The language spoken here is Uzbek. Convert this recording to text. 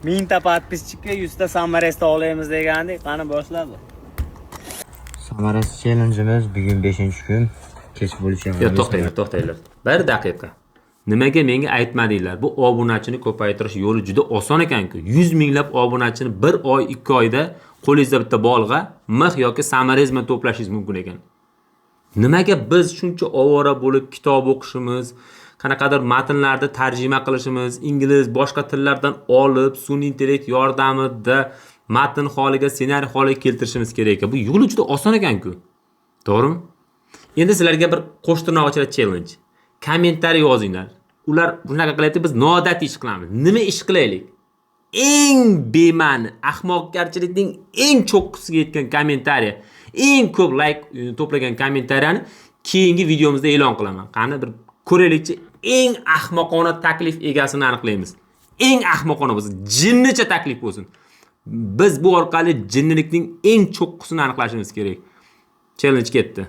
1000 подписчикka 100 ta samarasida olaymiz degandek, qani boshladi. Samaras challenge'imiz bugun 5-kun. Kech bo'lishi. Yo, to'xtanglar. 1 daqiqa. Nimaga menga aytmadinglar? Bu obunachini ko'paytirish yo'li juda oson ekan-ku. 100 minglab obunachini 1 oy, 2 oyda qo'lingizda bitta bolg'a, mix yoki samarizma to'plashingiz mumkin ekan. Nimaga biz shuncha ovora bo'lib kitob o'qishimiz, qanaqadir matnlarni tarjima qilishimiz, ingliz, boshqa tillardan olib, sun'iy intellekt yordamida matn holiga, ssenariy holiga keltirishimiz kerak ekan. Bu yo'li juda oson ekan-ku. To'g'rimi? Endi sizlarga bir qo'shtirnoq ichida challenge. Kommentariy yozinglar. Ular bunaqa qilyapti, biz noodatiy ish qilamiz. Nima ish qilaylik? Eng bema'ni, ahmoqgarchilikning eng cho'qqisiga yetgan kommentariy, eng ko'p like to'plagan kommentariyani keyingi videomizda e'lon qilaman. Qani bir ko'raylikchi, eng ahmoqona taklif egasini aniqlaymiz. Eng ahmoqona bo'lsin, jinnicha taklif bo'lsin. Biz bu orqali jinnilikning eng cho'qqisini aniqlashimiz kerak. Challenge ketdi.